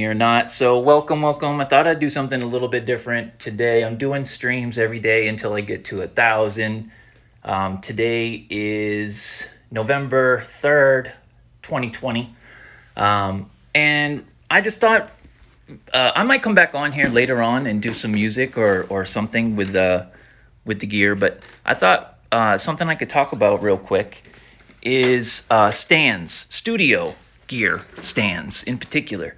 Or not. So welcome. I thought I'd do something a little bit different today. I'm doing streams every day until I get to 1,000. Today is November 3rd, 2020. And I just thought I might come back on here later on and do some music or something with the gear. But I thought something I could talk about real quick is stands, studio gear stands in particular.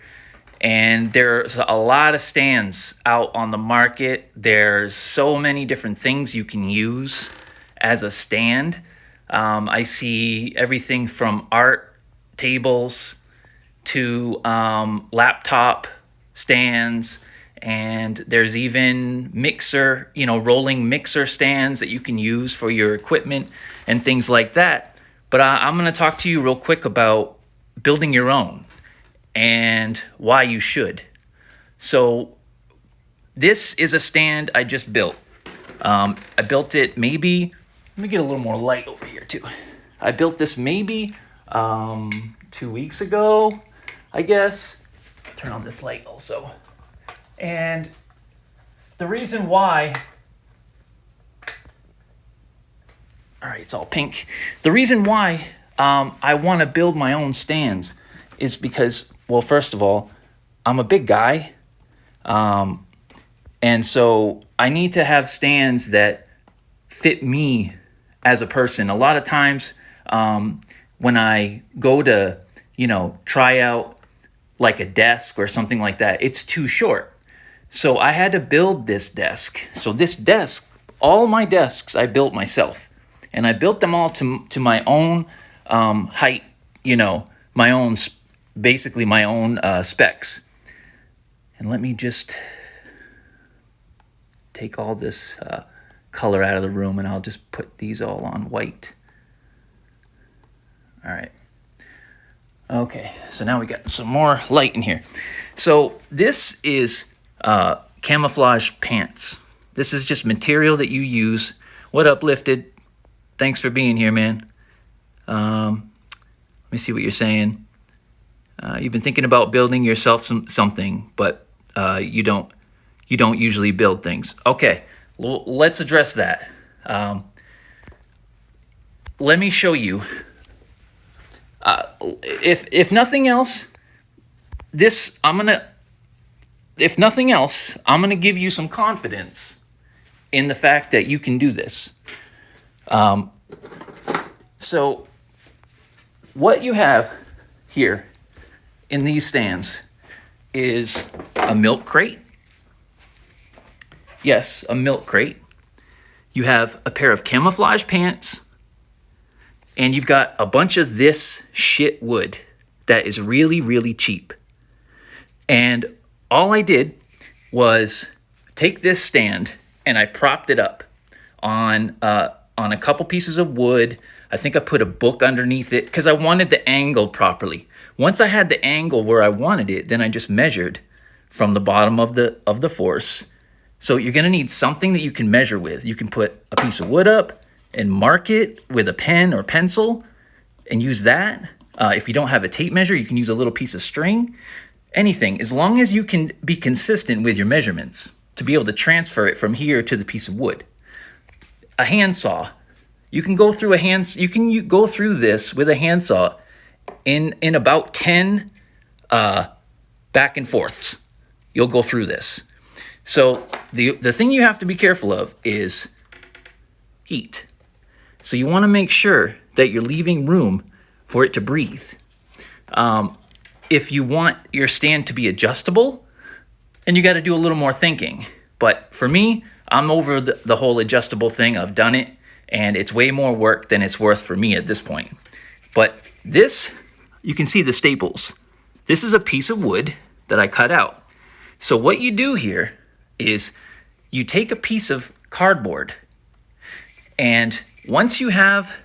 And there's a lot of stands out on the market. There's so many different things you can use as a stand. I see everything from art tables to laptop stands, and there's even rolling mixer stands that you can use for your equipment and things like that. But I'm going to talk to you real quick about building your own and why you should. So this is a stand I just built. I built it maybe, let me get a little more light over here too. I built this maybe 2 weeks ago, I guess. Turn on this light also. And the reason why, all right, it's all pink. The reason why I want to build my own stands is because, well, first of all, I'm a big guy. And so I need to have stands that fit me as a person. A lot of times when I go to, try out like a desk or something like that, it's too short. So I had to build this desk. So this desk, all my desks I built myself. And I built them all to my own height, my own basically my own specs. And let me just take all this color out of the room, and I'll just put these all on white. All right. Okay, so now we got some more light in here. So this is camouflage pants. This is just material that you use. What up, Lifted? Thanks for being here, man. Let me see what you're saying. You've been thinking about building yourself something, but you don't usually build things. Okay, let's address that. Let me show you. If nothing else, I'm gonna give you some confidence in the fact that you can do this. So what you have here in these stands is a milk crate. Yes, a milk crate. You have a pair of camouflage pants, and you've got a bunch of this shit wood that is really, really cheap. And all I did was take this stand and I propped it up on a couple pieces of wood. I think I put a book underneath it because I wanted the angle properly. Once I had the angle where I wanted it, then I just measured from the bottom of the force. So you're going to need something that you can measure with. You can put a piece of wood up and mark it with a pen or pencil and use that. If you don't have a tape measure, you can use a little piece of string. Anything, as long as you can be consistent with your measurements to be able to transfer it from here to the piece of wood. A handsaw. You can go through this with a handsaw in about 10 back and forths. You'll go through this. So the thing you have to be careful of is heat. So you want to make sure that you're leaving room for it to breathe. If you want your stand to be adjustable, then you got to do a little more thinking. But for me, I'm over the whole adjustable thing. I've done it, and it's way more work than it's worth for me at this point. But this, you can see the staples. This is a piece of wood that I cut out. So what you do here is you take a piece of cardboard, and once you have,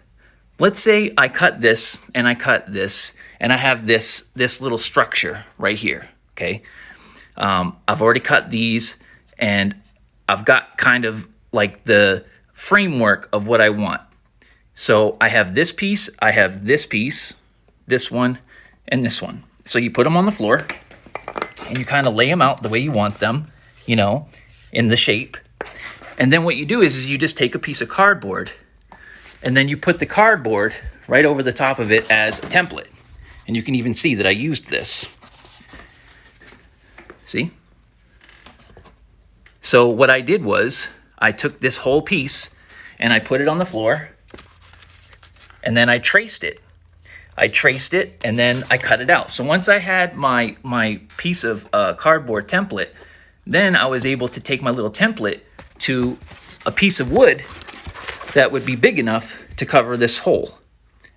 let's say I cut this, and I cut this, and I have this little structure right here, okay? I've already cut these, and I've got kind of like the framework of what I want. So I have this piece, this one, and this one. So you put them on the floor, and you kind of lay them out the way you want them, you know, in the shape. And then what you do is you just take a piece of cardboard, and then you put the cardboard right over the top of it as a template. And you can even see that I used this. See? So what I did was I took this whole piece and I put it on the floor, and then I traced it. And then I cut it out. So once I had my piece of cardboard template, then I was able to take my little template to a piece of wood that would be big enough to cover this hole.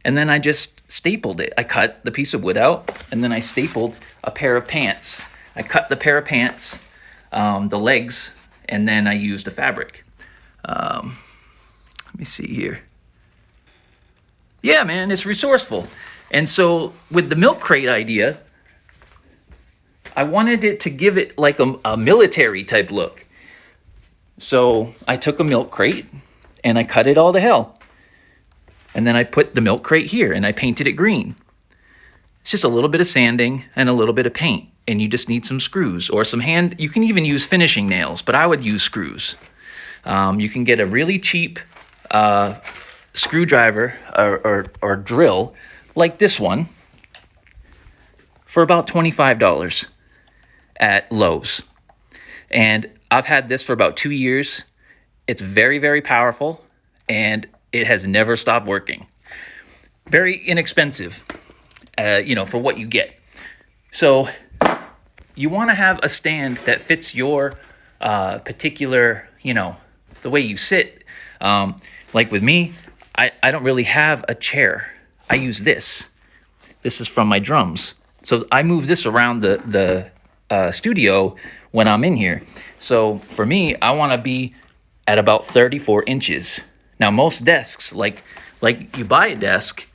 And then I just stapled it. I cut the piece of wood out, and then I stapled a pair of pants. I cut the pair of pants, the legs, and then I used the fabric. Let me see here. Yeah, man, it's resourceful. And so with the milk crate idea, I wanted it to give it like a military type look. So I took a milk crate and I cut it all to hell. And then I put the milk crate here and I painted it green. It's just a little bit of sanding and a little bit of paint. And you just need some screws or some you can even use finishing nails, but I would use screws. You can get a really cheap screwdriver or drill like this one for about $25 at Lowe's. And I've had this for about 2 years. It's very, very powerful, and it has never stopped working. Very inexpensive, for what you get. So you want to have a stand that fits your particular, the way you sit. Like with me, I don't really have a chair. I use this. This is from my drums. So I move this around the studio when I'm in here. So for me, I want to be at about 34 inches. Now, most desks, like you buy a desk,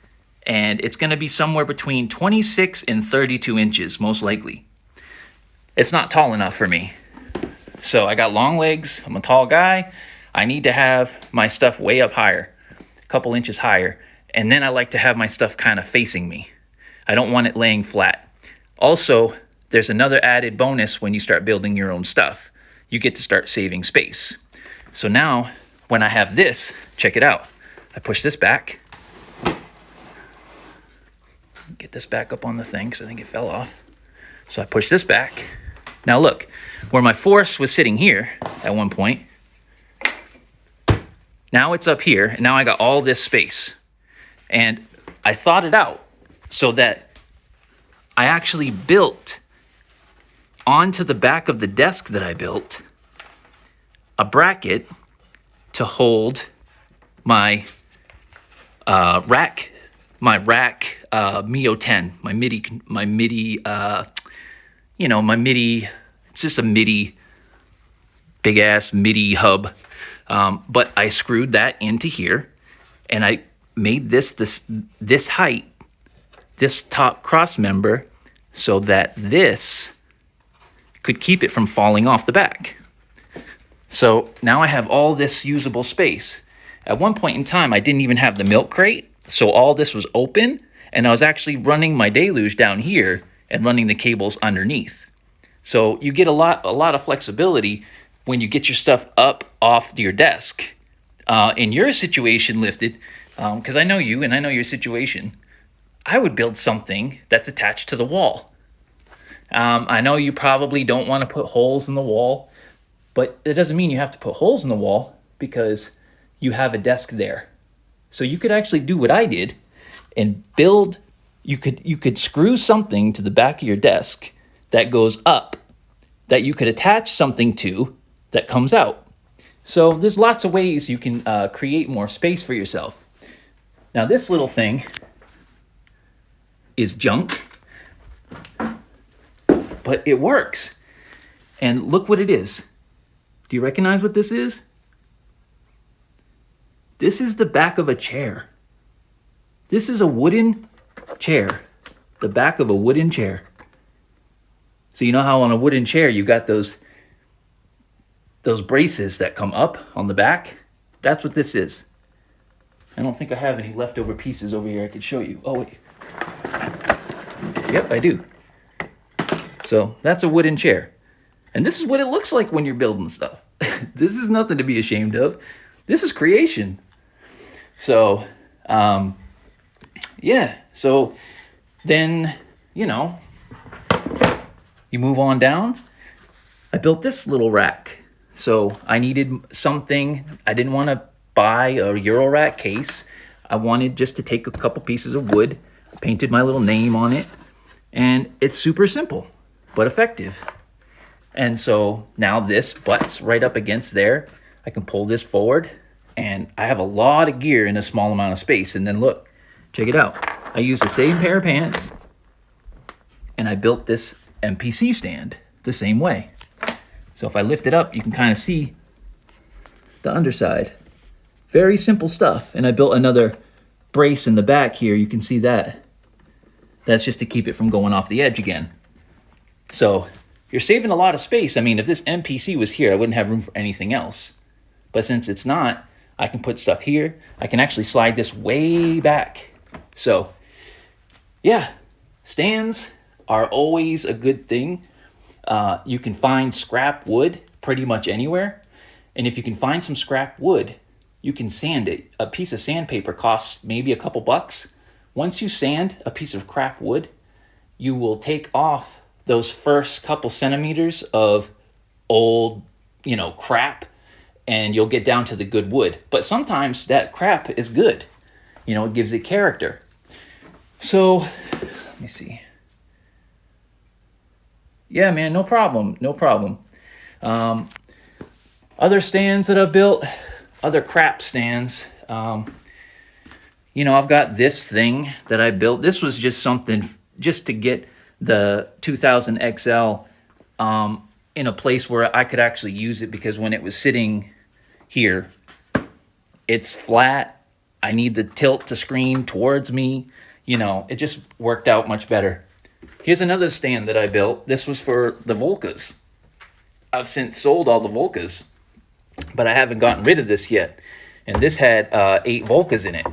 and it's going to be somewhere between 26 and 32 inches, most likely. It's not tall enough for me. So I got long legs. I'm a tall guy. I need to have my stuff way up higher, a couple inches higher. And then I like to have my stuff kind of facing me. I don't want it laying flat. Also, there's another added bonus when you start building your own stuff. You get to start saving space. So now, when I have this, check it out. I push this back. Get this back up on the thing because I think it fell off. So I push this back. Now look, where my force was sitting here at one point, now it's up here, and now I got all this space. And I thought it out so that I actually built onto the back of the desk that I built a bracket to hold my rack Mio 10, my MIDI, it's just a MIDI, big ass MIDI hub. But I screwed that into here, and I made this height, this top cross member, so that this could keep it from falling off the back. So now I have all this usable space. At one point in time, I didn't even have the milk crate, so all this was open, and I was actually running my deluge down here and running the cables underneath. So you get a lot of flexibility when you get your stuff up off your desk. In your situation, Lifted, because I know you and I know your situation, I would build something that's attached to the wall. I know you probably don't want to put holes in the wall, but it doesn't mean you have to put holes in the wall because you have a desk there. So you could actually do what I did and build, you could screw something to the back of your desk that goes up that you could attach something to that comes out. So there's lots of ways you can create more space for yourself. Now this little thing is junk, but it works. And look what it is. Do you recognize what this is? This is the back of a chair. This is a wooden chair, the back of a wooden chair. So you know how on a wooden chair you got those braces that come up on the back? That's what this is. I don't think I have any leftover pieces over here I could show you. Oh, wait. Yep, I do. So that's a wooden chair. And this is what it looks like when you're building stuff. This is nothing to be ashamed of. This is creation. So, yeah. So then, you know, you move on down. I built this little rack. So I needed something. I didn't want to buy a Euro rack case. I wanted just to take a couple pieces of wood, painted my little name on it, and it's super simple, but effective. And so now this butts right up against there. I can pull this forward, and I have a lot of gear in a small amount of space. And then look, check it out. I used the same pair of pants, and I built this MPC stand the same way. So if I lift it up, you can kind of see the underside. Very simple stuff. And I built another brace in the back here. You can see that. That's just to keep it from going off the edge again. So you're saving a lot of space. I mean, if this MPC was here, I wouldn't have room for anything else. But since it's not, I can put stuff here. I can actually slide this way back. So yeah, stands are always a good thing. You can find scrap wood pretty much anywhere. And if you can find some scrap wood, you can sand it. A piece of sandpaper costs maybe a couple bucks. Once you sand a piece of crap wood, you will take off those first couple centimeters of old, crap, and you'll get down to the good wood. But sometimes that crap is good. It gives it character. So, let me see. Yeah, man, no problem. Other stands that I've built, other crap stands. I've got this thing that I built. This was just something just to get the 2000 XL in a place where I could actually use it, because when it was sitting here, it's flat. I need the tilt to screen towards me. It just worked out much better. Here's another stand that I built. This was for the Volcas. I've since sold all the Volcas, but I haven't gotten rid of this yet. And this had 8 Volcas in it.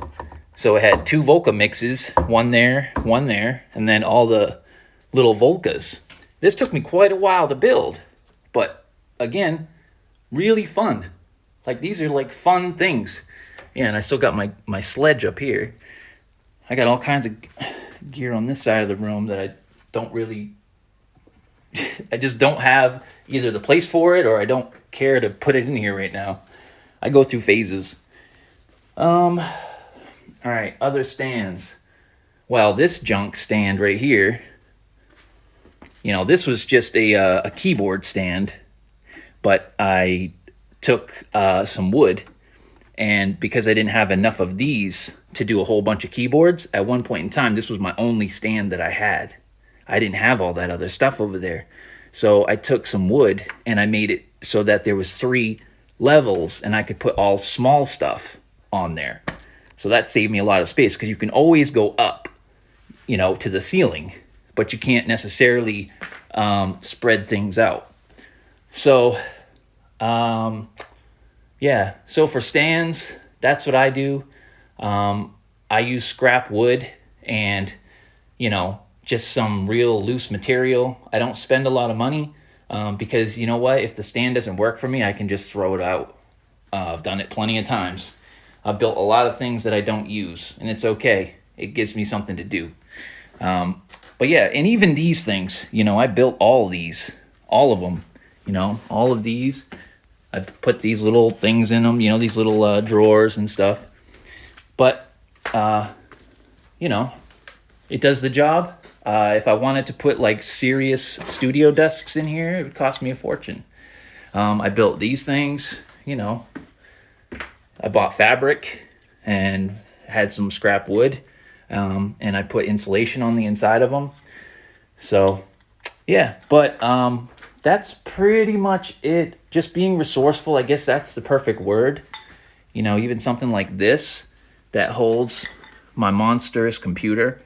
So it had 2 Volca mixes, one there, and then all the little Volcas. This took me quite a while to build, but again, really fun. Like, these are like fun things. Yeah, and I still got my sledge up here. I got all kinds of gear on this side of the room that I don't really, I just don't have either the place for it, or I don't care to put it in here right now. I go through phases. All right, other stands. Well, this junk stand right here, this was just a keyboard stand, but I took some wood, and because I didn't have enough of these to do a whole bunch of keyboards, at one point in time, this was my only stand that I had. I didn't have all that other stuff over there. So I took some wood and I made it so that there was 3 levels and I could put all small stuff on there. So that saved me a lot of space, because you can always go up, to the ceiling, but you can't necessarily spread things out. So, yeah. So for stands, that's what I do. I use scrap wood and, just some real loose material. I don't spend a lot of money because, you know what? If the stand doesn't work for me, I can just throw it out. I've done it plenty of times. I've built a lot of things that I don't use, and it's okay. It gives me something to do. But yeah, and even these things, I built all of them, all of these. I put these little things in them, these little drawers and stuff. But, it does the job. If I wanted to put like serious studio desks in here, it would cost me a fortune. I built these things, I bought fabric and had some scrap wood, and I put insulation on the inside of them. So, yeah, but that's pretty much it. Just being resourceful, I guess that's the perfect word. Even something like this that holds my monstrous computer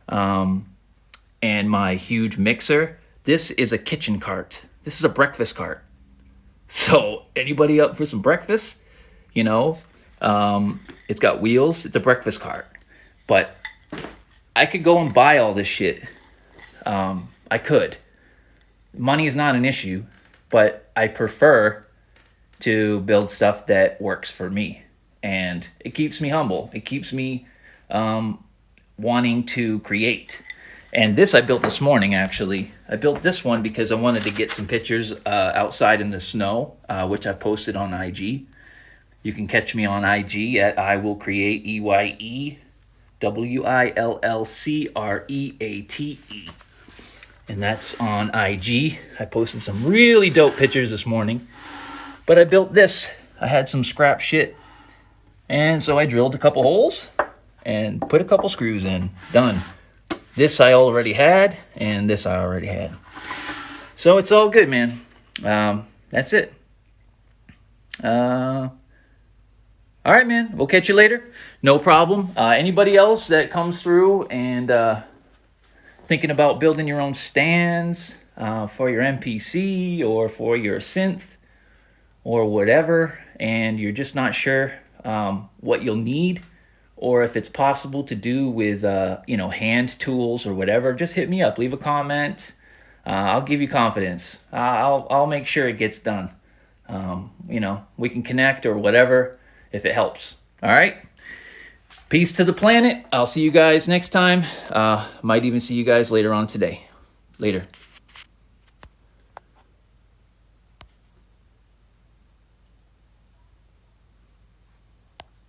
and my huge mixer. This is a kitchen cart. This is a breakfast cart. So anybody up for some breakfast? It's got wheels. It's a breakfast cart. But I could go and buy all this shit. I could. money is not an issue, but I prefer to build stuff that works for me. And it keeps me humble. It keeps me wanting to create. And this I built this morning, actually. I built this one because I wanted to get some pictures outside in the snow, which I posted on IG. You can catch me on IG at I Will Create, EYEWILLCREATE. And that's on IG. I posted some really dope pictures this morning. But I built this. I had some scrap shit. And so I drilled a couple holes and put a couple screws in. Done. This I already had, and this I already had. So it's all good, man. That's it. All right, man. We'll catch you later. No problem. Anybody else that comes through and thinking about building your own stands for your MPC or for your synth or whatever, and you're just not sure what you'll need, or if it's possible to do with hand tools or whatever, just hit me up. Leave a comment. I'll give you confidence. I'll make sure it gets done. We can connect or whatever if it helps. All right. Peace to the planet. I'll see you guys next time. Might even see you guys later on today. Later.